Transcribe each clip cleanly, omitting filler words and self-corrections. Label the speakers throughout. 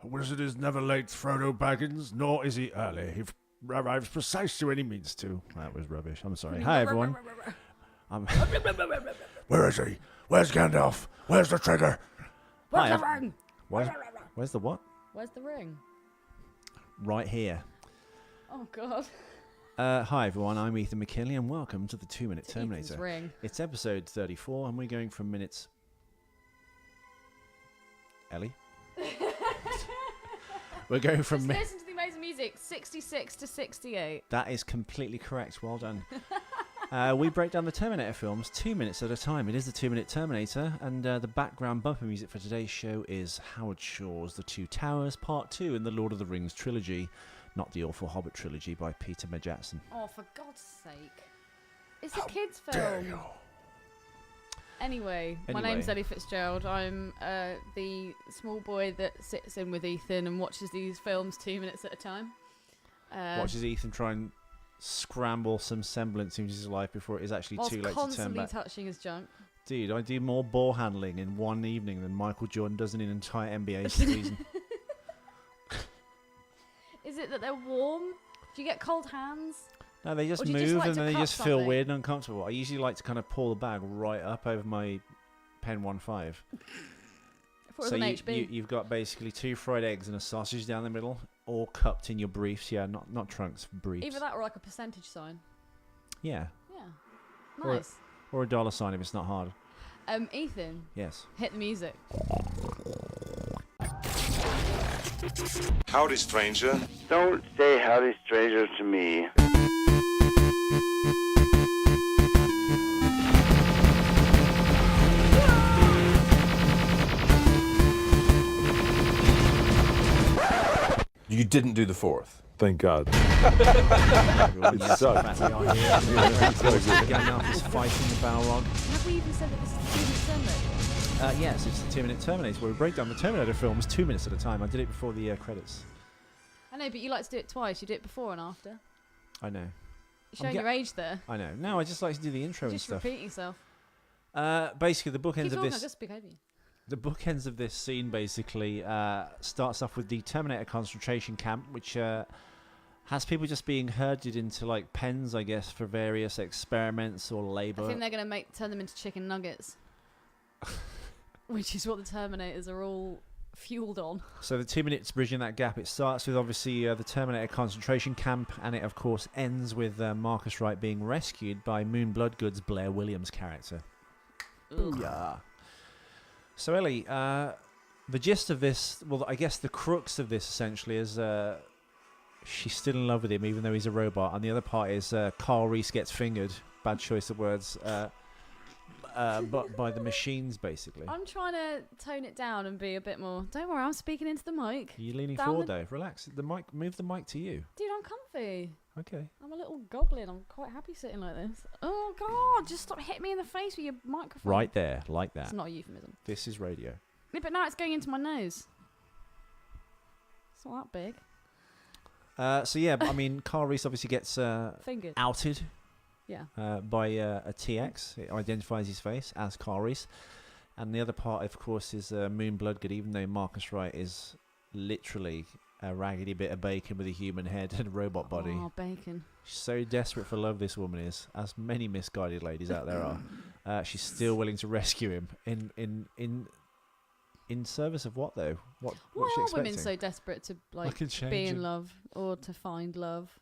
Speaker 1: A wizard is never late, Frodo Baggins, nor is he early. He arrives precisely when he means to. That was rubbish. I'm sorry. Hi, everyone. Where is he? Where's Gandalf? Where's the trigger?
Speaker 2: Where's the ring?
Speaker 3: Where's the what?
Speaker 2: Where's the ring?
Speaker 3: Right here.
Speaker 2: Oh, God.
Speaker 3: Hi, everyone. I'm Ethan McKinley, and welcome to the 2-Minute TerMInator.
Speaker 2: Ring.
Speaker 3: It's episode 34, and we're going from minutes... Ellie? We're going from...
Speaker 2: Just listen to the amazing music, 66 to 68.
Speaker 3: That is completely correct. Well done. We break down the TerMInator films 2 minutes at a time. It is the 2-Minute TerMInator, and the background bumper music for today's show is Howard Shore's The Two Towers, Part 2 in the Lord of the Rings trilogy, not the awful Hobbit trilogy by Peter Jackson.
Speaker 2: Oh, for God's sake. It's a kid's film. Anyway, my name's Ellie Fitzgerald. I'm the small boy that sits in with Ethan and watches these films 2 minutes at a time.
Speaker 3: Watches Ethan try and scramble some semblance into his life before it is actually too late to turn
Speaker 2: constantly
Speaker 3: back.
Speaker 2: touching his junk.
Speaker 3: Dude, I do more ball handling in one evening than Michael Jordan does in an entire NBA season.
Speaker 2: Is it that they're warm? Do you get cold hands?
Speaker 3: No, they just move and then they just feel weird and uncomfortable. I usually like to kind of pull the bag right up over my Pen 1.5. So you've got basically 2 fried eggs and a sausage down the middle, all cupped in your briefs. Yeah, not trunks, briefs.
Speaker 2: Either that or like a percentage sign.
Speaker 3: Yeah.
Speaker 2: Yeah. Nice.
Speaker 3: Or a dollar sign if it's not hard.
Speaker 2: Ethan.
Speaker 3: Yes.
Speaker 2: Hit the music.
Speaker 4: Howdy, stranger.
Speaker 5: Don't say howdy, stranger, to me.
Speaker 4: You didn't do the fourth.
Speaker 6: Thank God.
Speaker 3: It
Speaker 6: sucked.
Speaker 3: Gandalf is fighting the Balrog.
Speaker 2: Have we even said that this is the 2-minute TerMInator?
Speaker 3: Yes, it's the 2-Minute TerMInator, where we break down the TerMInator films 2 minutes at a time. I did it before the credits.
Speaker 2: I know, but you like to do it twice. You do it before and after.
Speaker 3: I know.
Speaker 2: You're showing your age there.
Speaker 3: I know. No, I just like to do the intro and stuff.
Speaker 2: Just repeat yourself.
Speaker 3: Basically, the bookends of this...
Speaker 2: I'll just speak over you.
Speaker 3: The bookends of this scene basically starts off with the TerMInator concentration camp, which has people just being herded into like pens, I guess, for various experiments or labour.
Speaker 2: I think they're going to turn them into chicken nuggets, which is what the Terminators are all fueled on.
Speaker 3: So the 2 minutes bridging that gap, it starts with obviously the TerMInator concentration camp, and it of course ends with Marcus Wright being rescued by Moon Bloodgood's Blair Williams character. Booyah. So Ellie, the gist of this, well, I guess the crux of this essentially is she's still in love with him even though he's a robot, and the other part is Carl Reese gets fingered, bad choice of words, but by the machines basically.
Speaker 2: I'm trying to tone it down and be a bit more, don't worry, I'm speaking into the mic.
Speaker 3: Are you leaning forward though? Relax, move the mic to you.
Speaker 2: Dude, I'm comfy.
Speaker 3: Okay.
Speaker 2: I'm a little goblin, I'm quite happy sitting like this. Oh God, just stop hitting me in the face with your microphone.
Speaker 3: Right there, like that.
Speaker 2: It's not a euphemism.
Speaker 3: This is radio.
Speaker 2: Yeah, but now it's going into my nose. It's not that big.
Speaker 3: So yeah, I mean, Carl Reese obviously gets
Speaker 2: Fingered.
Speaker 3: outed.
Speaker 2: Yeah.
Speaker 3: By a TX. It identifies his face as Carl Reese. And the other part, of course, is Moon Bloodgood, even though Marcus Wright is literally a raggedy bit of bacon with a human head and a robot body.
Speaker 2: Oh, bacon.
Speaker 3: She's so desperate for love, this woman is, as many misguided ladies out there are. She's still willing to rescue him in service of what, though? What's she
Speaker 2: are
Speaker 3: expecting?
Speaker 2: women so desperate to be in love or to find love?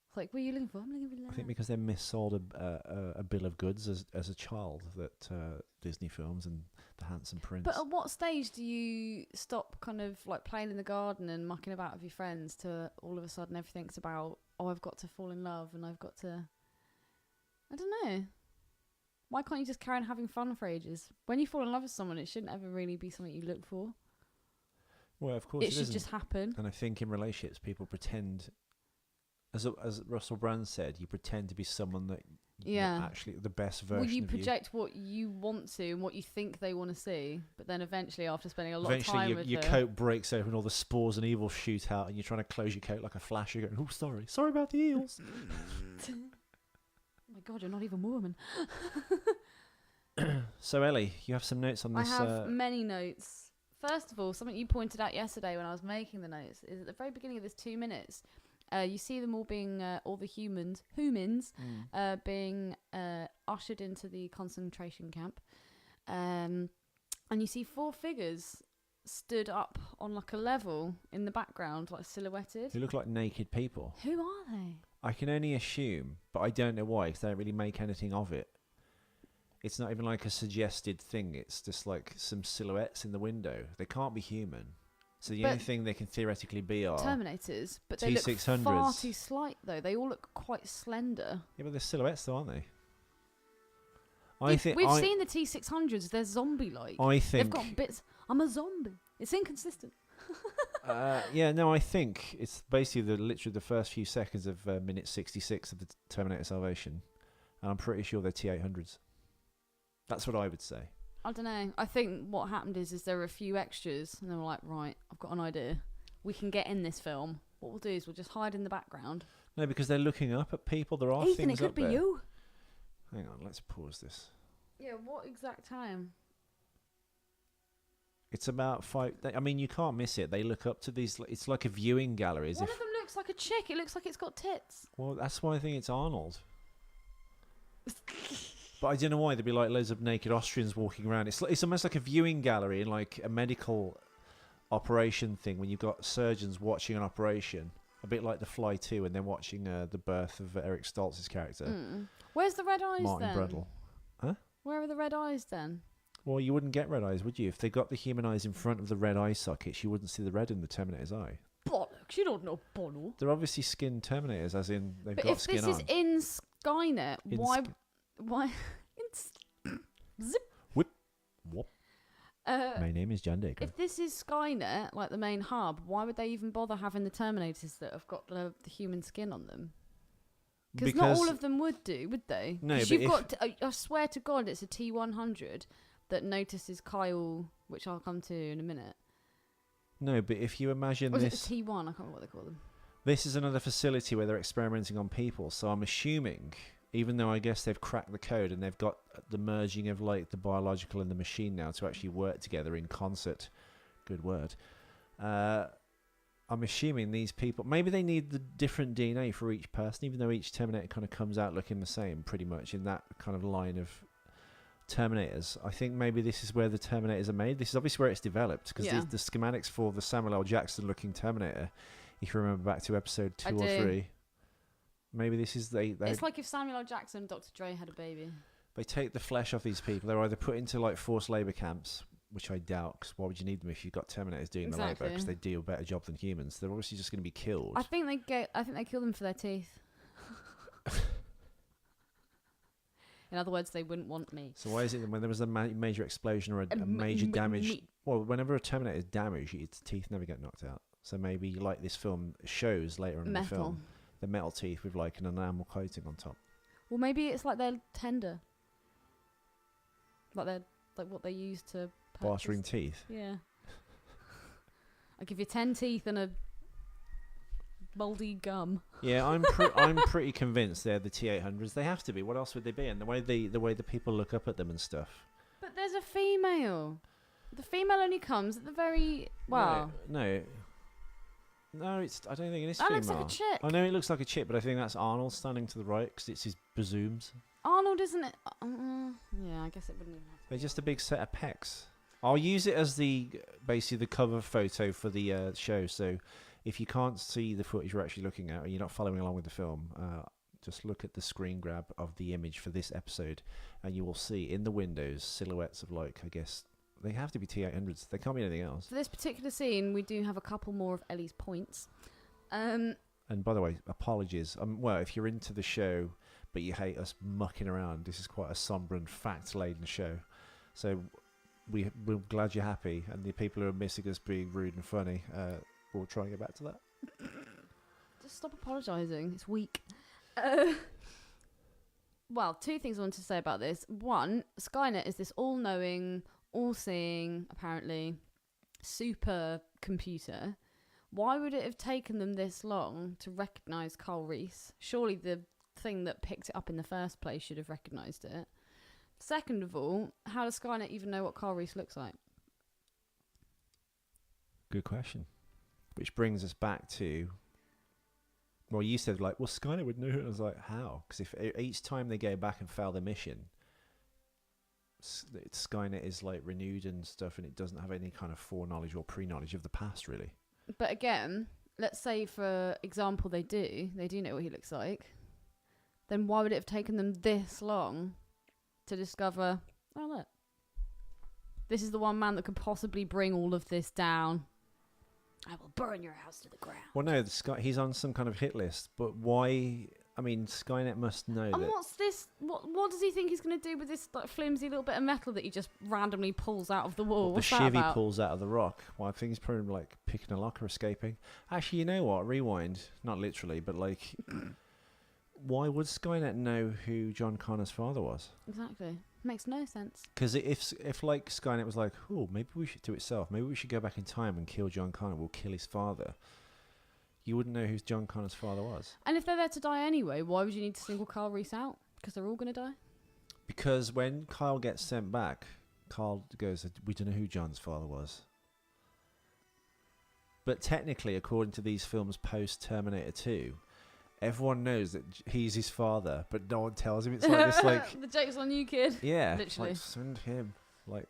Speaker 2: It's like, what are you looking for? I'm looking for love.
Speaker 3: I think because they missold a bill of goods as a child, that Disney films and the Handsome Prince.
Speaker 2: But at what stage do you stop kind of like playing in the garden and mucking about with your friends to all of a sudden everything's about, oh, I've got to fall in love and I've got to... I don't know. Why can't you just carry on having fun for ages? When you fall in love with someone, it shouldn't ever really be something you look for.
Speaker 3: Well, of course it
Speaker 2: should
Speaker 3: isn't.
Speaker 2: just happen.
Speaker 3: And I think in relationships, people pretend... As Russell Brand said, you pretend to be someone that actually the best version of you.
Speaker 2: Well, you project what you want to and what you think they want to see, but then eventually, after spending a lot of time with
Speaker 3: your coat breaks open, all the spores and evils shoot out, and you're trying to close your coat like a flash. You're going, oh, sorry about the eels.
Speaker 2: Oh my God, you're not even a woman.
Speaker 3: So, Ellie, you have some notes on this.
Speaker 2: I have many notes. First of all, something you pointed out yesterday when I was making the notes is at the very beginning of this 2 minutes, you see them all being, all the humans being ushered into the concentration camp. And you see 4 figures stood up on like a level in the background, like silhouetted.
Speaker 3: They look like naked people.
Speaker 2: Who are they?
Speaker 3: I can only assume, but I don't know why, because they don't really make anything of it. It's not even like a suggested thing. It's just like some silhouettes in the window. They can't be human. So the only thing they can theoretically be are
Speaker 2: Terminators, but they look
Speaker 3: T600s.
Speaker 2: far too slight though. They all look quite slender.
Speaker 3: Yeah, but they're silhouettes though, aren't they?
Speaker 2: We've seen the T600s. They're zombie-like.
Speaker 3: I think
Speaker 2: they've got bits. I'm a zombie. It's inconsistent.
Speaker 3: yeah, no, I think it's basically literally the first few seconds of minute 66 of the Terminator Salvation, and I'm pretty sure they're T800s. That's what I would say.
Speaker 2: I don't know. I think what happened is there were a few extras, and they were like, right, I've got an idea. We can get in this film. What we'll do is we'll just hide in the background.
Speaker 3: No, because they're looking up at people. There are
Speaker 2: Ethan,
Speaker 3: things
Speaker 2: it could
Speaker 3: up
Speaker 2: be
Speaker 3: there.
Speaker 2: you.
Speaker 3: Hang on, let's pause this.
Speaker 2: Yeah, what exact time?
Speaker 3: It's about 5. I mean, you can't miss it. They look up to these. It's like a viewing gallery. As
Speaker 2: One
Speaker 3: if,
Speaker 2: of them looks like a chick. It looks like it's got tits.
Speaker 3: well, that's why I think it's Arnold. But I don't know why there'd be like loads of naked Austrians walking around. It's almost like a viewing gallery in like a medical operation thing when you've got surgeons watching an operation, a bit like The Fly 2, and then watching the birth of Eric Stoltz's character,
Speaker 2: Where's the red eyes
Speaker 3: Martin
Speaker 2: then?
Speaker 3: Bredel. Huh?
Speaker 2: Where are the red eyes then?
Speaker 3: Well, you wouldn't get red eyes, would you? If they got the human eyes in front of the red eye sockets, you wouldn't see the red in the Terminator's eye.
Speaker 2: Bollocks, you don't know bollocks.
Speaker 3: They're obviously skinned Terminators, as in they've
Speaker 2: But
Speaker 3: got
Speaker 2: if
Speaker 3: skin
Speaker 2: this
Speaker 3: on.
Speaker 2: is in Skynet, why? Zip.
Speaker 3: Whoop. Whoop.
Speaker 2: Uh,
Speaker 3: My name is John Dacre.
Speaker 2: If this is Skynet, like the main hub, why would they even bother having the Terminators that have got the human skin on them? Because not all of them would do, would they?
Speaker 3: No,
Speaker 2: Because
Speaker 3: but
Speaker 2: you've got. I swear to God, it's a T100 that notices Kyle, which I'll come to in a minute.
Speaker 3: No, but if you imagine
Speaker 2: Or is
Speaker 3: this,
Speaker 2: it the T1? I can't remember what they call them.
Speaker 3: this is another facility where they're experimenting on people. So I'm assuming, even though I guess they've cracked the code and they've got the merging of like the biological and the machine now to actually work together in concert. Good word. I'm assuming these people, maybe they need the different DNA for each person, even though each Terminator kind of comes out looking the same, pretty much in that kind of line of Terminators. I think maybe this is where the Terminators are made. This is obviously where it's developed, because the schematics for the Samuel L. Jackson looking Terminator, if you remember back to episode 2 or 3, maybe this is
Speaker 2: It's like if Samuel L. Jackson and Dr. Dre had a baby.
Speaker 3: they take the flesh off these people. They're either put into like forced labour camps, which I doubt, because why would you need them if you've got Terminators doing the labour? Because they do a better job than humans. They're obviously just going to be killed.
Speaker 2: I think they kill them for their teeth. In other words, they wouldn't want me.
Speaker 3: So why is it that when there was a major explosion or a major damage, well, whenever a Terminator is damaged, its teeth never get knocked out. So maybe like this film shows later in the film, the metal teeth with like an enamel coating on top.
Speaker 2: Well, maybe it's like they're tender. Like they're like what they use to
Speaker 3: Bartering teeth.
Speaker 2: Yeah. I'll give you 10 teeth and a mouldy gum.
Speaker 3: Yeah, I'm pretty convinced they're the T800s. They have to be. What else would they be? And the way the people look up at them and stuff.
Speaker 2: But there's a female. The female only comes at the very
Speaker 3: No, it's. I don't think it is
Speaker 2: that
Speaker 3: female.
Speaker 2: looks like a chick.
Speaker 3: I know it looks like a chick, but I think that's Arnold standing to the right because it's his bazooms.
Speaker 2: Arnold, isn't it? Yeah, I guess it wouldn't even have to.
Speaker 3: They're just a big set of pecs. I'll use it as basically the cover photo for the show. So if you can't see the footage you're actually looking at, or you're not following along with the film, just look at the screen grab of the image for this episode, and you will see in the windows silhouettes of like, I guess they have to be T800s. They can't be anything else.
Speaker 2: For this particular scene, we do have a couple more of Ellie's points.
Speaker 3: And by the way, apologies. Well, if you're into the show but you hate us mucking around, this is quite a somber and fact-laden show. So we're glad you're happy, and the people who are missing us being rude and funny, we'll try and get back to that.
Speaker 2: Just stop apologising. It's weak. Well, 2 things I want to say about this. One, Skynet is this all-knowing, all-seeing, apparently, super computer. Why would it have taken them this long to recognise Carl Reese? Surely the thing that picked it up in the first place should have recognised it. Second of all, how does Skynet even know what Carl Reese looks like?
Speaker 3: Good question. Which brings us back to, well, you said like, well, Skynet would know. And I was like, how? Because if each time they go back and fail the mission, Skynet is like renewed and stuff, and it doesn't have any kind of foreknowledge or pre-knowledge of the past, really.
Speaker 2: But again, let's say for example they do know what he looks like. Then why would it have taken them this long to discover? Oh look, this is the one man that could possibly bring all of this down. I will burn your house to the ground.
Speaker 3: Well, no, he's on some kind of hit list, but why? I mean, Skynet must know
Speaker 2: And
Speaker 3: that.
Speaker 2: what's this? What does he think he's going to do with this like flimsy little bit of metal that he just randomly pulls out of the wall?
Speaker 3: What the
Speaker 2: What's that
Speaker 3: shiv he
Speaker 2: about?
Speaker 3: pulls out of the rock. Well, I think he's probably like picking a lock or escaping. Actually, you know what? Rewind. Not literally, but like, why would Skynet know who John Connor's father was?
Speaker 2: Exactly. Makes no sense.
Speaker 3: Because if like Skynet was like, oh, maybe we should do it itself. Maybe we should go back in time and kill John Connor. We'll kill his father. You wouldn't know who John Connor's father was.
Speaker 2: And if they're there to die anyway, why would you need to single Kyle Reese out? Because they're all going to die?
Speaker 3: Because when Kyle gets sent back, Kyle goes, we don't know who John's father was. But technically, according to these films post-Terminator 2, everyone knows that he's his father, but no one tells him. It's like this, like...
Speaker 2: The joke's on you, kid.
Speaker 3: Yeah.
Speaker 2: Literally.
Speaker 3: Like, send him. Like...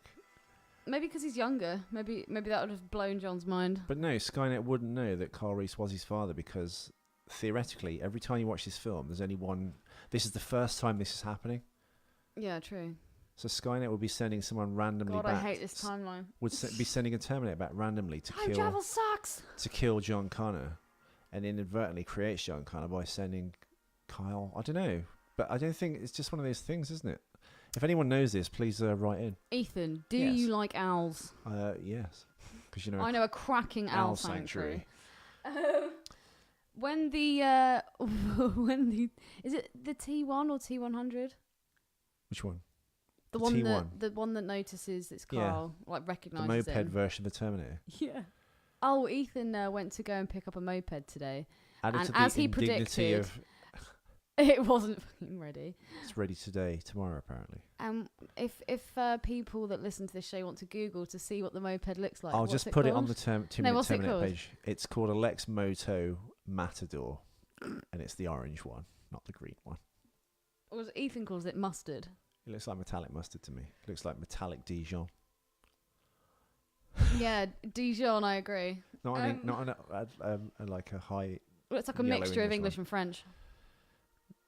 Speaker 2: Maybe because he's younger. Maybe that would have blown John's mind.
Speaker 3: But no, Skynet wouldn't know that Kyle Reese was his father because, theoretically, every time you watch this film, there's only one... This is the first time this is happening.
Speaker 2: Yeah, true.
Speaker 3: So Skynet would be sending someone randomly
Speaker 2: God,
Speaker 3: back.
Speaker 2: I hate this timeline.
Speaker 3: Would be sending a Terminator back randomly to
Speaker 2: Time travel sucks!
Speaker 3: to kill John Connor, and inadvertently creates John Connor by sending Kyle. I don't know, but I don't think it's just one of those things, isn't it? If anyone knows this, please write in.
Speaker 2: Ethan, do
Speaker 3: Yes.
Speaker 2: you like owls?
Speaker 3: Yes, because you know
Speaker 2: I know a cracking owl sanctuary. When the is it the T1 or T100?
Speaker 3: Which one?
Speaker 2: The
Speaker 3: The
Speaker 2: one
Speaker 3: T1.
Speaker 2: the one that notices it's
Speaker 3: Yeah.
Speaker 2: Carl, like
Speaker 3: The
Speaker 2: recognises
Speaker 3: moped
Speaker 2: him.
Speaker 3: version of the Terminator.
Speaker 2: Yeah. Oh, Ethan went to go and pick up a moped today.
Speaker 3: Added
Speaker 2: And
Speaker 3: to the
Speaker 2: as he
Speaker 3: indignity
Speaker 2: predicted-
Speaker 3: of
Speaker 2: It wasn't fucking ready.
Speaker 3: it's ready today, tomorrow apparently.
Speaker 2: If people that listen to this show want to Google to see what the moped looks like,
Speaker 3: I'll
Speaker 2: what's
Speaker 3: just
Speaker 2: it
Speaker 3: put it
Speaker 2: called?
Speaker 3: on the 2
Speaker 2: No,
Speaker 3: minute
Speaker 2: what's it
Speaker 3: Terminator
Speaker 2: called?
Speaker 3: page. It's called a Lex Moto Matador, and it's the orange one, not the green one.
Speaker 2: Or as Ethan calls it, mustard.
Speaker 3: It looks like metallic mustard to me. It looks like metallic Dijon.
Speaker 2: Yeah, Dijon, I agree.
Speaker 3: Like a high
Speaker 2: Well, it's like a
Speaker 3: Yellow
Speaker 2: mixture of
Speaker 3: English
Speaker 2: English
Speaker 3: one.
Speaker 2: and French.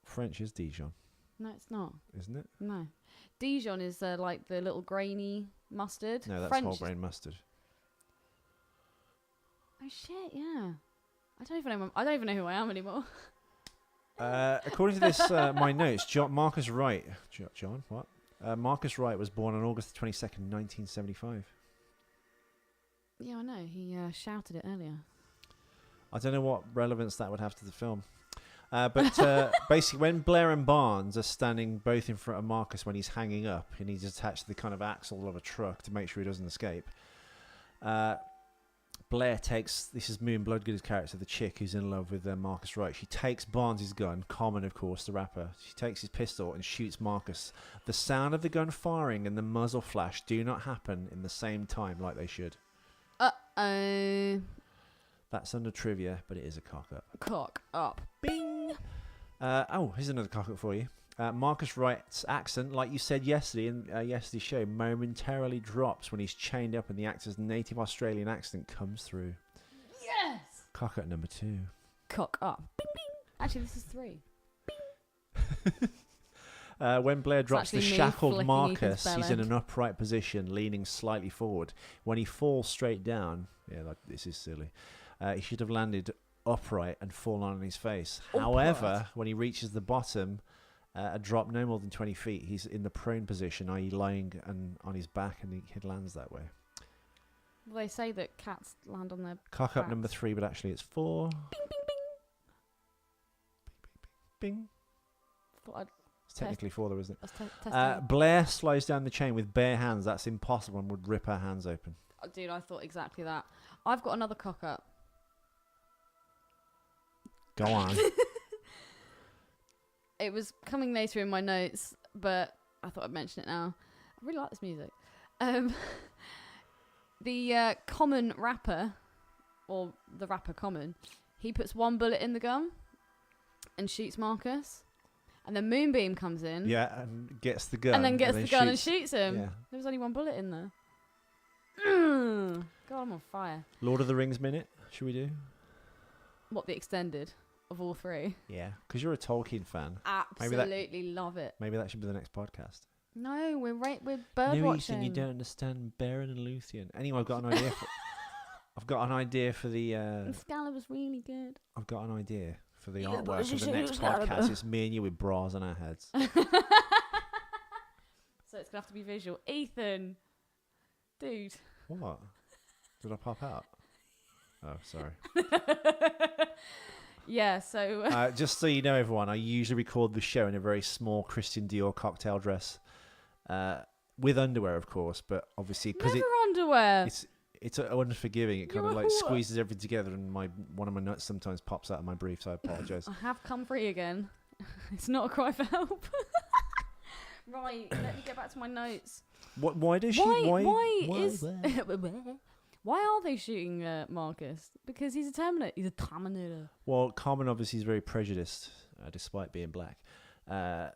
Speaker 3: French is Dijon,
Speaker 2: No, it's not.
Speaker 3: isn't it?
Speaker 2: No. Dijon is like the little grainy mustard.
Speaker 3: No, that's
Speaker 2: French
Speaker 3: whole grain mustard.
Speaker 2: Oh shit, yeah. I don't even know who I am anymore.
Speaker 3: According to this, my notes, Marcus Wright. John, what? Marcus Wright was born on August 22nd, 1975.
Speaker 2: Yeah, I know. He shouted it earlier.
Speaker 3: I don't know what relevance that would have to the film. But basically, when Blair and Barnes are standing both in front of Marcus when he's hanging up and he's attached to the kind of axle of a truck to make sure he doesn't escape, Blair takes, this is Moon Bloodgood's character, the chick who's in love with Marcus Wright. She takes Barnes' gun, Common, of course, the rapper. She takes his pistol and shoots Marcus. The sound of the gun firing and the muzzle flash do not happen in the same time like they should.
Speaker 2: Uh-oh.
Speaker 3: That's under trivia, but it is a cock-up.
Speaker 2: Cock up. Bing!
Speaker 3: Here's another cock-up for you. Marcus Wright's accent, like you said yesterday in yesterday's show, momentarily drops when he's chained up and the actor's native Australian accent comes through.
Speaker 2: Yes!
Speaker 3: Cock-up number 2.
Speaker 2: Cock up. Bing, bing. Actually, this is 3.
Speaker 3: When Blair drops the
Speaker 2: actually me
Speaker 3: shackled
Speaker 2: flicking
Speaker 3: Marcus,
Speaker 2: Ethan's
Speaker 3: he's in
Speaker 2: bell
Speaker 3: an upright position, leaning slightly forward. When he falls straight down, this is silly, he should have landed upright and fallen on his face.
Speaker 2: Upright.
Speaker 3: However, when he reaches the bottom, a drop no more than 20 feet, he's in the prone position, i.e. lying and on his back, and he lands that way.
Speaker 2: Well, they say that cats land on their
Speaker 3: Cock up
Speaker 2: backs.
Speaker 3: number 3, but actually it's 4.
Speaker 2: Bing, bing, bing.
Speaker 3: Bing, bing, bing.
Speaker 2: Thought I'd
Speaker 3: It's technically 4 though, isn't it?
Speaker 2: test
Speaker 3: Blair slows down the chain with bare hands. That's impossible and would rip her hands open.
Speaker 2: Oh, dude, I thought exactly that. I've got another cock up.
Speaker 3: Go on.
Speaker 2: It was coming later in my notes, but I thought I'd mention it now. I really like this music. The Common rapper or the rapper Common, he puts one bullet in the gun and shoots Marcus. And then Moonbeam comes in.
Speaker 3: Yeah, and gets the gun.
Speaker 2: And then gets the gun and shoots him.
Speaker 3: Yeah.
Speaker 2: There was only one bullet in there. God, I'm on fire.
Speaker 3: Lord of the Rings minute, should we do?
Speaker 2: What, the extended of all three?
Speaker 3: Yeah, because you're a Tolkien fan.
Speaker 2: Absolutely love it.
Speaker 3: Maybe that should be the next podcast.
Speaker 2: No, we're bird
Speaker 3: No,
Speaker 2: watching.
Speaker 3: Ethan, you don't understand Beren and Luthien. Anyway, I've got an idea. I've got an idea for the.
Speaker 2: Excalibur's really good.
Speaker 3: I've got an idea for the
Speaker 2: Yeah, but
Speaker 3: artwork of the next
Speaker 2: Excalibur.
Speaker 3: podcast. It's me and you with bras on our heads.
Speaker 2: So it's gonna have to be visual. Ethan, dude.
Speaker 3: What? Did I pop out? Oh, sorry.
Speaker 2: Yeah. So.
Speaker 3: Just so you know, everyone, I usually record the show in a very small Christian Dior cocktail dress, with underwear, of course. But obviously, because
Speaker 2: Never underwear.
Speaker 3: it's unforgiving. It kind
Speaker 2: You're
Speaker 3: of
Speaker 2: a
Speaker 3: like
Speaker 2: whore.
Speaker 3: squeeses everything together, and one of my nuts sometimes pops out of my brief. So I apologise.
Speaker 2: I have come free again. It's not a cry for help. Right. Let me get back to my notes.
Speaker 3: Why does she?
Speaker 2: Why are they shooting Marcus? Because he's a Terminator. He's a TerMInator.
Speaker 3: Well, Carmen obviously is very prejudiced, despite being black,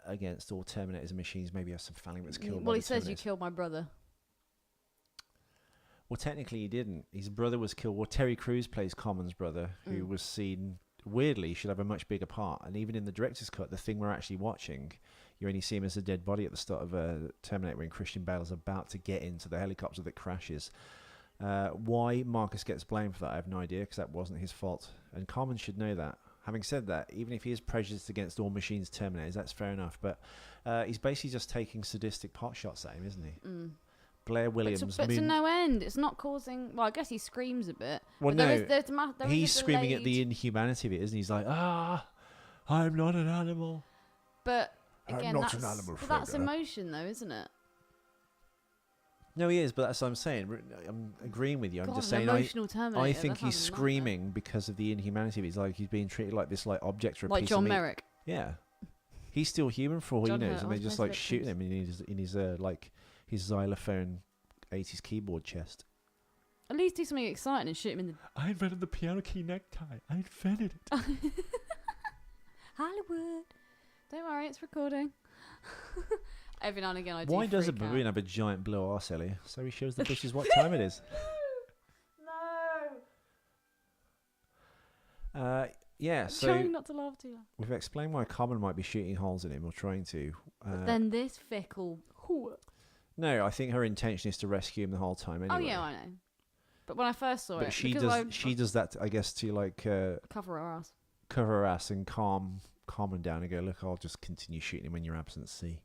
Speaker 3: against all Terminators and machines. Maybe have some family that's killed.
Speaker 2: Well,
Speaker 3: by
Speaker 2: he
Speaker 3: the
Speaker 2: says you
Speaker 3: Terminators.
Speaker 2: killed my brother.
Speaker 3: Well, technically he didn't. His brother was killed. Well, Terry Crews plays Common's brother, who was seen, weirdly, should have a much bigger part. And even in the director's cut, the thing we're actually watching, you only see him as a dead body at the start of Terminator when Christian Bale is about to get into the helicopter that crashes. Why Marcus gets blamed for that, I have no idea, because that wasn't his fault. And Common should know that. Having said that, even if he is prejudiced against all machines Terminators, that's fair enough. But he's basically just taking sadistic pot shots at him, isn't he? Blair Williams.
Speaker 2: But to no end. It's not causing... Well, I guess he screams a bit.
Speaker 3: Well,
Speaker 2: but
Speaker 3: no.
Speaker 2: there is
Speaker 3: He's
Speaker 2: a
Speaker 3: screaming at the
Speaker 2: delayed-
Speaker 3: inhumanity of it, isn't he? He's like, I'm not an animal.
Speaker 2: But,
Speaker 1: I'm
Speaker 2: again,
Speaker 1: not
Speaker 2: that's,
Speaker 1: an animal,
Speaker 2: but that's
Speaker 1: Frodo.
Speaker 2: emotion, though, isn't it?
Speaker 3: No, he is, but that's what I'm saying. I'm agreeing with you. I'm
Speaker 2: God,
Speaker 3: just
Speaker 2: an
Speaker 3: saying
Speaker 2: emotional Terminator.
Speaker 3: I think
Speaker 2: that
Speaker 3: he's
Speaker 2: sounds a nightmare.
Speaker 3: screaming because of the inhumanity of it. He's like he's being treated like this object for a
Speaker 2: Like
Speaker 3: piece
Speaker 2: John
Speaker 3: of meat.
Speaker 2: Merrick.
Speaker 3: Yeah. He's still human for all
Speaker 2: John
Speaker 3: he knows,
Speaker 2: Hurt,
Speaker 3: and they're
Speaker 2: I was
Speaker 3: just
Speaker 2: supposed
Speaker 3: like
Speaker 2: to
Speaker 3: shooting him in his like his xylophone 80s keyboard chest.
Speaker 2: At least do something exciting and shoot him in the...
Speaker 3: I invented the piano key necktie. I invented it.
Speaker 2: Hollywood. Don't worry, it's recording. Every now and again I do
Speaker 3: Why does a
Speaker 2: freak out.
Speaker 3: baboon have a giant blue arse, Ellie? So he shows the bitches what time it is. Yeah,
Speaker 2: I'm
Speaker 3: so
Speaker 2: trying not to laugh too loud.
Speaker 3: we've explained why Common might be shooting holes in him, or trying to.
Speaker 2: But then this fickle...
Speaker 3: No, I think her intention is to rescue him the whole time anyway.
Speaker 2: Oh yeah, I know. But when I first saw
Speaker 3: But
Speaker 2: it...
Speaker 3: she
Speaker 2: because
Speaker 3: does.
Speaker 2: I
Speaker 3: She does that, I guess, to like
Speaker 2: cover her ass.
Speaker 3: cover her ass and calm him down and go, look, I'll just continue shooting him when you're absent. See.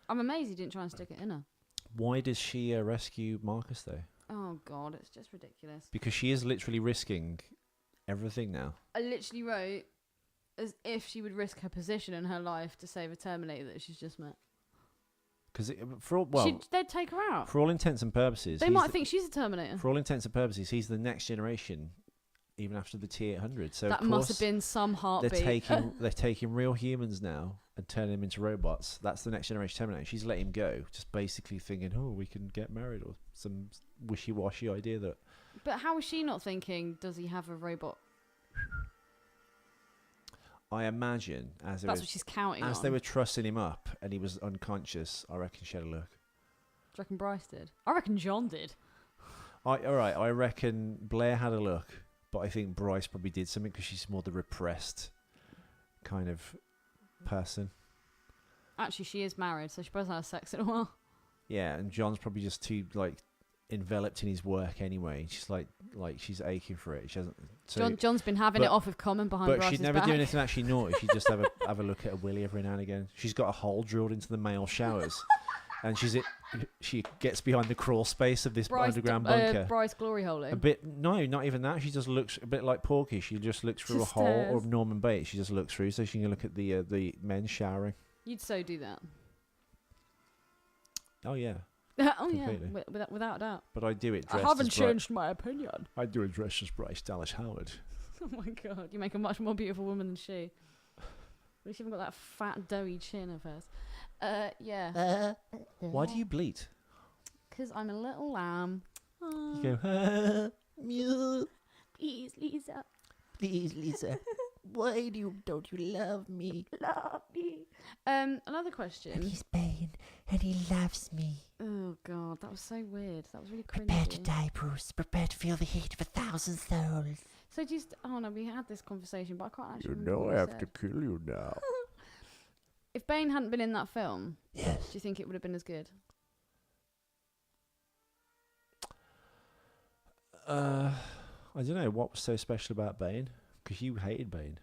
Speaker 2: I'm amazed he didn't try and stick it in her.
Speaker 3: Why does she rescue Marcus though?
Speaker 2: Oh god, it's just ridiculous.
Speaker 3: Because she is literally risking everything now.
Speaker 2: I literally wrote as if she would risk her position and her life to save a Terminator that she's just met.
Speaker 3: Because for all,
Speaker 2: They'd take her out.
Speaker 3: for all intents and purposes,
Speaker 2: They might think she's a Terminator.
Speaker 3: for all intents and purposes, he's the next generation, even after the T-800. So
Speaker 2: That
Speaker 3: of
Speaker 2: must
Speaker 3: course,
Speaker 2: have been some heartbeat.
Speaker 3: they're taking real humans now and turning them into robots. That's the next generation Terminator. She's letting him go, just basically thinking, oh, we can get married, or some wishy-washy idea that.
Speaker 2: But how is she not thinking, does he have a robot?
Speaker 3: I imagine
Speaker 2: That's what she's counting
Speaker 3: as
Speaker 2: on.
Speaker 3: they were trussing him up and he was unconscious, I reckon she had a look.
Speaker 2: Do you reckon Bryce did? I reckon John did.
Speaker 3: All right, I reckon Blair had a look, but I think Bryce probably did something because she's more the repressed kind of person.
Speaker 2: Actually, she is married, so she probably hasn't had sex in a while.
Speaker 3: Yeah, and John's probably just too like enveloped in his work anyway. She's like she's aching for it. She hasn't. So,
Speaker 2: John's been having it off with Common behind
Speaker 3: but
Speaker 2: Bryce's
Speaker 3: she'd never
Speaker 2: back.
Speaker 3: do anything actually naughty. She'd just have a look at a willy every now and again. She's got a hole drilled into the male showers, and she gets behind the crawl space of this underground bunker.
Speaker 2: Bryce glory holing.
Speaker 3: A bit, no, not even that. She just looks a bit like Porky. She just looks through
Speaker 2: Just
Speaker 3: a hole, or
Speaker 2: stares.
Speaker 3: Norman Bates. She just looks through so she can look at the men showering.
Speaker 2: You'd so do that.
Speaker 3: Oh yeah,
Speaker 2: Oh
Speaker 3: Completely.
Speaker 2: yeah, without a doubt.
Speaker 3: but I do it.
Speaker 2: I
Speaker 3: Dressed
Speaker 2: haven't
Speaker 3: as Bryce.
Speaker 2: changed my opinion.
Speaker 3: I do it dressed as Bryce Dallas Howard.
Speaker 2: Oh my god, you make a much more beautiful woman than she. At least you haven't got that fat, doughy chin of hers. Yeah.
Speaker 3: Why do you bleat?
Speaker 2: Because I'm a little lamb.
Speaker 3: You go. Mew.
Speaker 2: Lisa.
Speaker 3: Please, Lisa. Why don't you love me?
Speaker 2: Love me. Another question.
Speaker 4: He's Bane, and he loves me.
Speaker 2: Oh God, that was so weird. That was really
Speaker 4: Prepare to
Speaker 2: cringy.
Speaker 4: die, Bruce. Prepare to feel the heat of 1,000 souls.
Speaker 2: So just, oh no, we had this conversation, but I can't actually
Speaker 1: You
Speaker 2: remember
Speaker 1: know
Speaker 2: what
Speaker 1: I
Speaker 2: we
Speaker 1: have
Speaker 2: said.
Speaker 1: to kill you now.
Speaker 2: If Bane hadn't been in that film,
Speaker 4: Yes.
Speaker 2: do you think it would have been as good?
Speaker 3: I don't know what was so special about Bane, because you hated Bane.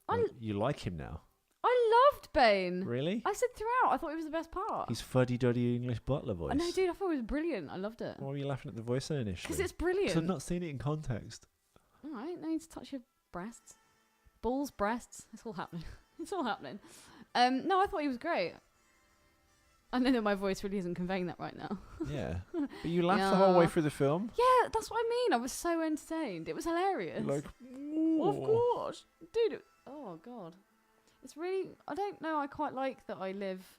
Speaker 2: I-
Speaker 3: You like him now.
Speaker 2: I loved Bane.
Speaker 3: Really?
Speaker 2: I said throughout, I thought it was the best part.
Speaker 3: He's fuddy-duddy English butler voice.
Speaker 2: No, dude, I thought it was brilliant. I loved it.
Speaker 3: Why were you laughing at the voice then initially?
Speaker 2: Because it's
Speaker 3: 'Cause
Speaker 2: brilliant.
Speaker 3: I've not seen it in context.
Speaker 2: All right, no need to touch your breasts. Balls, breasts. It's all happening. It's all happening. No, I thought he was great. I know that my voice really isn't conveying that right now.
Speaker 3: Yeah. But you laughed the whole way
Speaker 2: Yeah.
Speaker 3: through the film.
Speaker 2: Yeah, that's what I mean. I was so entertained. It was hilarious.
Speaker 3: You're like,
Speaker 2: Of
Speaker 3: "Ooh."
Speaker 2: course. Dude, oh, God. It's really... I don't know. I quite like that I live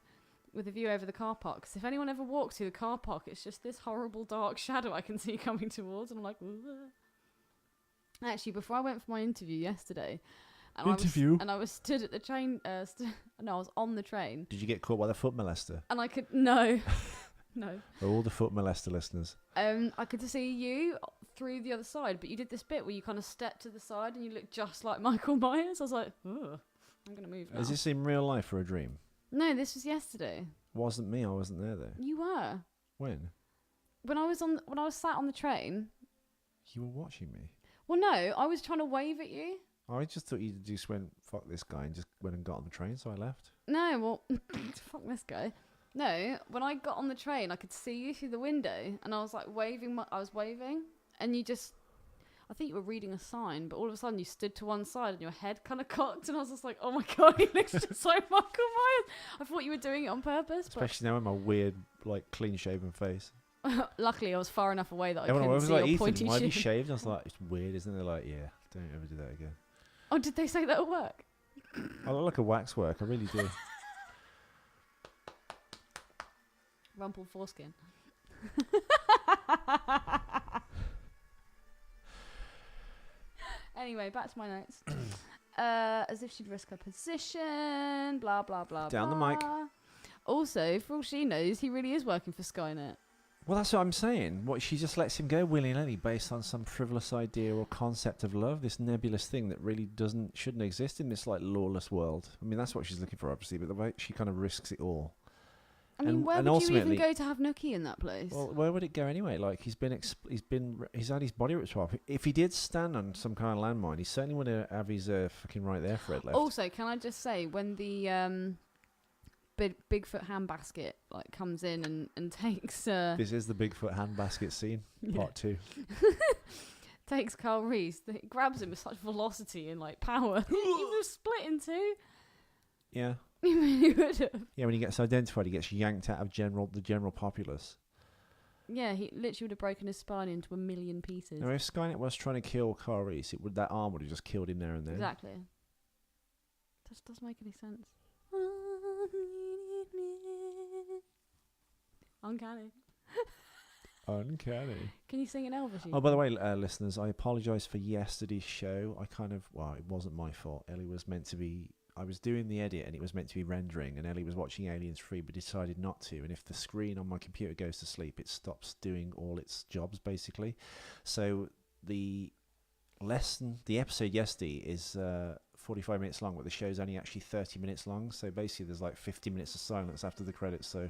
Speaker 2: with a view over the car park. Because if anyone ever walks through the car park, it's just this horrible dark shadow I can see coming towards. And I'm like... "Ugh." Actually, before I went for my interview yesterday... And
Speaker 3: Interview?
Speaker 2: I was stood at the train... no, I was on the train.
Speaker 3: Did you get caught by the foot molester?
Speaker 2: And I could... No. No.
Speaker 3: For all the foot molester listeners.
Speaker 2: I could see you through the other side, but you did this bit where you kind of stepped to the side and you looked just like Michael Myers. I was like, ugh, I'm going to move now.
Speaker 3: Is this in real life or a dream?
Speaker 2: No, this was yesterday.
Speaker 3: Wasn't me. I wasn't there though.
Speaker 2: You were.
Speaker 3: When?
Speaker 2: When I was sat on the train.
Speaker 3: You were watching me.
Speaker 2: Well, no, I was trying to wave at you.
Speaker 3: I just thought you just went, fuck this guy, and just went and got on the train, so I left.
Speaker 2: No, well, fuck this guy. No, when I got on the train, I could see you through the window, and I was like waving. I was waving, and you just. I think you were reading a sign, but all of a sudden you stood to one side and your head kind of cocked, and I was just like, "Oh my God, he looks just like Michael Myers." I thought you were doing it on purpose,
Speaker 3: Especially now in my weird, like, clean-shaven face.
Speaker 2: but luckily I was far enough away that I
Speaker 3: Everyone
Speaker 2: couldn't
Speaker 3: was
Speaker 2: see
Speaker 3: like,
Speaker 2: your
Speaker 3: Ethan,
Speaker 2: pointy
Speaker 3: why have you
Speaker 2: chin.
Speaker 3: shaved? I was like, it's weird, isn't it? They're like, yeah, don't ever do that again.
Speaker 2: Oh, did they say that at work?
Speaker 3: I look like a waxwork, I really do.
Speaker 2: Rumpled foreskin. Anyway, back to my notes. As if she'd risk her position, blah, blah, blah,
Speaker 3: Down the mic.
Speaker 2: blah. Also, for all she knows, he really is working for Skynet.
Speaker 3: Well, that's what I'm saying. What, she just lets him go willy-nilly based on some frivolous idea or concept of love, this nebulous thing that really shouldn't exist in this, like, lawless world. I mean, that's what she's looking for, obviously, but the way she kind of risks it all.
Speaker 2: I mean,
Speaker 3: And-
Speaker 2: where
Speaker 3: and
Speaker 2: would you even
Speaker 3: ultimately-
Speaker 2: go to have Nookie in that place?
Speaker 3: Well, where would it go anyway? Like, he's had his body ripped off. If he did stand on some kind of landmine, he certainly would have his fucking right there Fred left.
Speaker 2: Also, can I just say, when the Bigfoot handbasket like comes in and takes
Speaker 3: This is the Bigfoot handbasket scene, part 2.
Speaker 2: takes Carl Reese, it grabs him with such velocity and like power, he would have split in two.
Speaker 3: Yeah.
Speaker 2: He really would have.
Speaker 3: Yeah, when he gets identified, he gets yanked out of the general populace.
Speaker 2: Yeah, he literally would have broken his spine into a million pieces.
Speaker 3: Now, if Skynet was trying to kill Carl Reese, that arm would have just killed him there and then.
Speaker 2: Exactly. Just doesn't make any sense. Uncanny.
Speaker 3: Uncanny.
Speaker 2: Can you sing an Elvis?
Speaker 3: Oh, by the way, listeners, I apologise for yesterday's show. It wasn't my fault. Ellie was meant to be... I was doing the edit and it was meant to be rendering, and Ellie was watching Aliens 3 but decided not to, and if the screen on my computer goes to sleep, it stops doing all its jobs, basically. So the episode yesterday is 45 minutes long, but the show's only actually 30 minutes long, so basically there's like 50 minutes of silence after the credits, so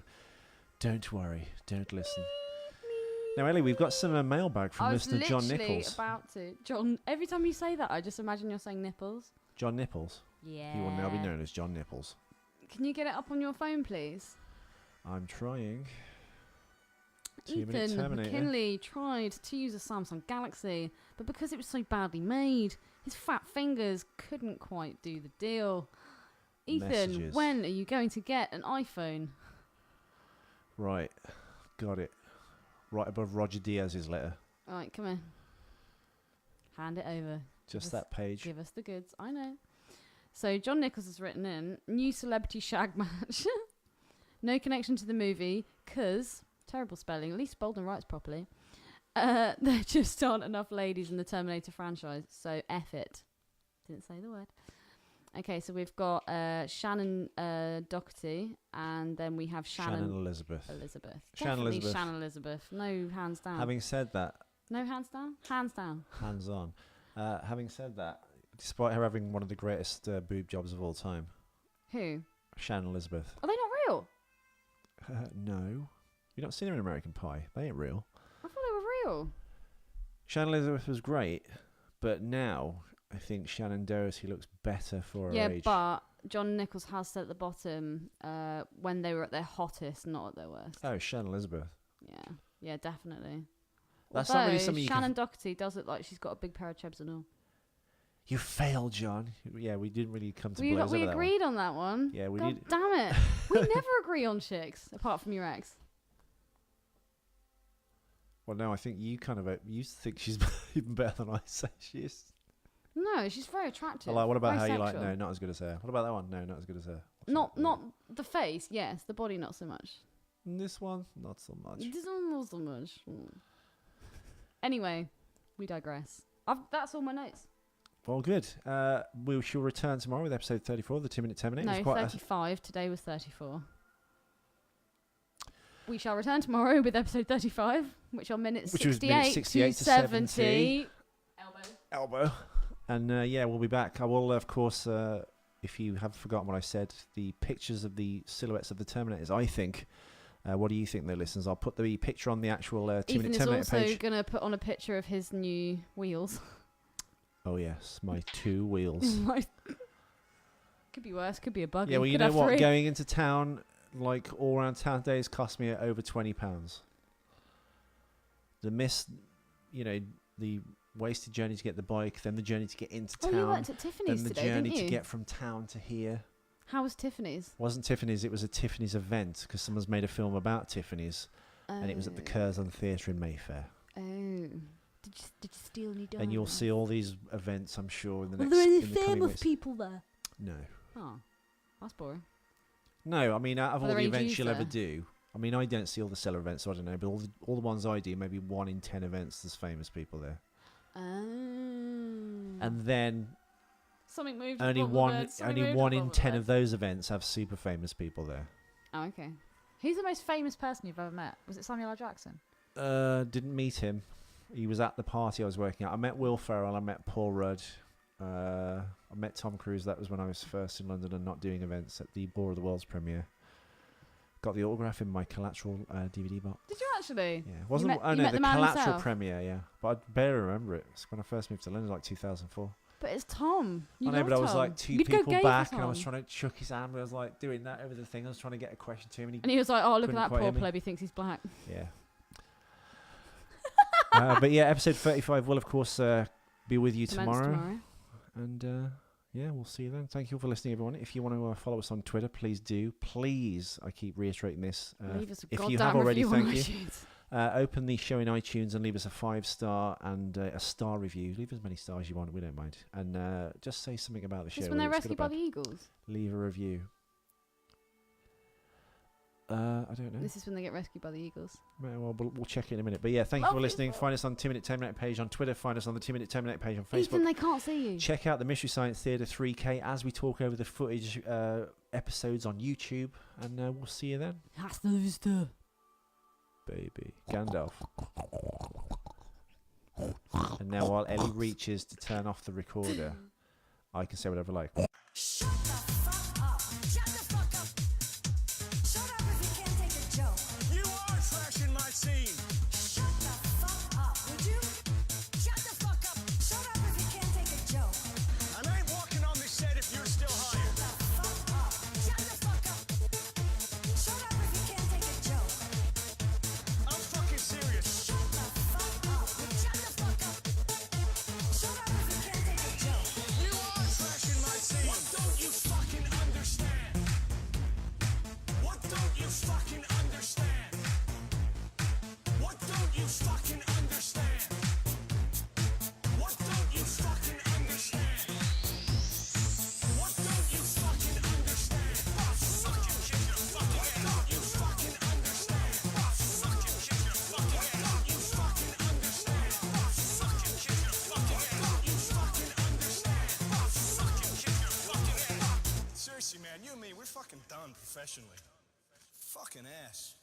Speaker 3: don't worry, don't listen. Now, Ellie, we've got some mailbag from listener John Nichols.
Speaker 2: About to. John, every time you say that, I just imagine you're saying nipples.
Speaker 3: John Nipples.
Speaker 2: Yeah.
Speaker 3: He will now be known as John Nipples.
Speaker 2: Can you get it up on your phone, please?
Speaker 3: I'm trying. 2-minute
Speaker 2: Ethan
Speaker 3: TerMINator.
Speaker 2: McKinley tried to use a Samsung Galaxy, but because it was so badly made, his fat fingers couldn't quite do the deal. Ethan,
Speaker 3: Messages.
Speaker 2: when are you going to get an iPhone?
Speaker 3: Right. Got it. Right above Roger Diaz's letter.
Speaker 2: All right, come here. Hand it over.
Speaker 3: Just
Speaker 2: Give us-
Speaker 3: that page.
Speaker 2: Give us the goods. I know. So John Nichols has written in, new celebrity shag match. No connection to the movie, 'cause, terrible spelling, at least Bolden writes properly. There just aren't enough ladies in the Terminator franchise, so F it. Didn't say the word. Okay, so we've got Shannon Doherty, and then we have
Speaker 3: Shannon Elizabeth. Shannon
Speaker 2: Definitely
Speaker 3: Elizabeth.
Speaker 2: Shannon Elizabeth. No hands down.
Speaker 3: Having said that,
Speaker 2: No hands down? Hands down.
Speaker 3: hands on. Having said that, despite her having one of the greatest boob jobs of all time,
Speaker 2: Who?
Speaker 3: Shannon Elizabeth.
Speaker 2: Are they not real?
Speaker 3: No. You not seen her in American Pie. They ain't real.
Speaker 2: I thought they were real.
Speaker 3: Shannon Elizabeth was great, but now I think Shannon Doherty looks better for her
Speaker 2: Yeah,
Speaker 3: age.
Speaker 2: but John Nichols has said at the bottom when they were at their hottest, not at their worst.
Speaker 3: Oh, Shannon Elizabeth.
Speaker 2: Yeah, definitely.
Speaker 3: That's not really
Speaker 2: Although
Speaker 3: something you can...
Speaker 2: Shannon Doherty does look like she's got a big pair of chebs and all.
Speaker 3: You failed, John. Yeah, we didn't really come to
Speaker 2: We
Speaker 3: blows over that one.
Speaker 2: agreed on that one.
Speaker 3: Yeah, we
Speaker 2: God
Speaker 3: did.
Speaker 2: damn it. We never agree on chicks, apart from your ex.
Speaker 3: Well, no, I think you kind of... You think she's even better than I say she is.
Speaker 2: No, she's very attractive.
Speaker 3: What about how
Speaker 2: very
Speaker 3: you like?
Speaker 2: sexual.
Speaker 3: No, not as good as her. What about that one? No, not as good as her.
Speaker 2: Not the face, yes. The body, not so much.
Speaker 3: This one, not so much.
Speaker 2: This one, not so much. Anyway, we digress. That's all my notes.
Speaker 3: Well, good. We shall return tomorrow with episode 34 of the 2 Minute TerMInator.
Speaker 2: No, 35. Today was 34. We shall return tomorrow with episode 35, which are minutes 68 to 70.
Speaker 3: Elbow. And yeah, we'll be back. I will, of course, if you have forgotten what I said, the pictures of the silhouettes of the Terminators, I think. What do you think, though, listeners? I'll put the picture on the actual 2
Speaker 2: Ethan
Speaker 3: Minute
Speaker 2: is
Speaker 3: TerMInator
Speaker 2: also
Speaker 3: page.
Speaker 2: going to put on a picture of his new wheels.
Speaker 3: Oh, yes, my 2 wheels.
Speaker 2: Could be worse, could be a buggy.
Speaker 3: Yeah, well, you
Speaker 2: could
Speaker 3: know
Speaker 2: have
Speaker 3: what?
Speaker 2: 3.
Speaker 3: Going into town, like all around town days, cost me over £20. The wasted journey to get the bike, then the journey to get into town.
Speaker 2: Oh, you worked at Tiffany's
Speaker 3: then the
Speaker 2: today,
Speaker 3: journey
Speaker 2: didn't you?
Speaker 3: to get from town to here.
Speaker 2: How was Tiffany's?
Speaker 3: Wasn't Tiffany's, it was a Tiffany's event because someone's made a film about Tiffany's and it was at the Curzon Theatre in Mayfair.
Speaker 2: Oh. Did you steal any diamonds?
Speaker 3: And you'll see all these events, I'm sure, in the
Speaker 2: Were
Speaker 3: next
Speaker 2: there any
Speaker 3: in the coming
Speaker 2: famous
Speaker 3: weeks.
Speaker 2: people there?
Speaker 3: No.
Speaker 2: Oh, that's boring.
Speaker 3: No, I mean, out of
Speaker 2: Were
Speaker 3: all
Speaker 2: there
Speaker 3: the
Speaker 2: any
Speaker 3: events
Speaker 2: Jews
Speaker 3: you'll ever
Speaker 2: there?
Speaker 3: do, I mean, I don't see all the seller events, so I don't know, but all the ones I do, maybe 1 in 10 events, there's famous people there.
Speaker 2: Oh.
Speaker 3: And then
Speaker 2: Something moved.
Speaker 3: only one in 10 of those events have super famous people there.
Speaker 2: Oh, okay. Who's the most famous person you've ever met? Was it Samuel L. Jackson?
Speaker 3: Didn't meet him. He was at the party I was working at. I met Will Ferrell. I met Paul Rudd. I met Tom Cruise. That was when I was first in London and not doing events at the War of the Worlds premiere. Got the autograph in my Collateral DVD box.
Speaker 2: Did you actually?
Speaker 3: Yeah, wasn't
Speaker 2: met-
Speaker 3: oh
Speaker 2: you
Speaker 3: no,
Speaker 2: met
Speaker 3: the
Speaker 2: the man
Speaker 3: Collateral
Speaker 2: himself?
Speaker 3: premiere. Yeah, but I barely remember it. It's when I first moved to London, like 2004.
Speaker 2: But it's Tom. You
Speaker 3: I know,
Speaker 2: love
Speaker 3: but I was
Speaker 2: Tom.
Speaker 3: like 2
Speaker 2: You'd go
Speaker 3: people
Speaker 2: gay for
Speaker 3: back, and I was
Speaker 2: Tom.
Speaker 3: trying to shook his hand. But I was like doing that over the thing. I was trying to get a question to him, and he
Speaker 2: And he was like, "Oh, look at
Speaker 3: couldn't
Speaker 2: that
Speaker 3: quite
Speaker 2: poor
Speaker 3: hear me.
Speaker 2: pleb. He thinks he's black."
Speaker 3: yeah. But yeah, episode 35 will of course be with you
Speaker 2: Commence
Speaker 3: tomorrow. And yeah, we'll see you then. Thank you all for listening, everyone. If you want to follow us on Twitter, please do. Please, I keep reiterating this.
Speaker 2: Leave us a
Speaker 3: if
Speaker 2: goddamn
Speaker 3: you have already,
Speaker 2: review on
Speaker 3: thank you.
Speaker 2: iTunes.
Speaker 3: Open the show in iTunes and leave us a 5-star and a star review. Leave as many stars you want. We don't mind. And just say something about the show.
Speaker 2: Just when they're
Speaker 3: whether it's good
Speaker 2: rescued
Speaker 3: or
Speaker 2: by the Eagles.
Speaker 3: leave a review. I don't know.
Speaker 2: This is when they get rescued by the Eagles.
Speaker 3: Well, we'll check it in a minute. But yeah, thank you for listening. Find us on 2 Minute TerMInator page on Twitter. Find us on the 2 Minute TerMInator page on Facebook.
Speaker 2: Ethan, they can't see you.
Speaker 3: Check out the Mystery Science Theatre 3K as we talk over the footage episodes on YouTube. And we'll see you then.
Speaker 2: Hasta la vista.
Speaker 3: Baby. Gandalf. And now while Ellie reaches to turn off the recorder, I can say whatever I like.
Speaker 6: Shut the fuck up. Shut the fuck up. Shut up if you can't take a joke.
Speaker 7: You are trashing my scene.
Speaker 6: Shut the fuck up, would you? Shut the fuck up. Shut up if you can't take a joke.
Speaker 7: And I ain't walking on this set if you're still hired.
Speaker 6: Shut the fuck up. Shut the fuck up. Shut up if you can't take a joke.
Speaker 7: I'm fucking serious.
Speaker 6: Shut the fuck up. Shut the fuck up. Shut up if you can't take a joke.
Speaker 7: You are trashing my scene. What don't you fucking See, man, you and me, we're fucking done professionally. Fucking ass.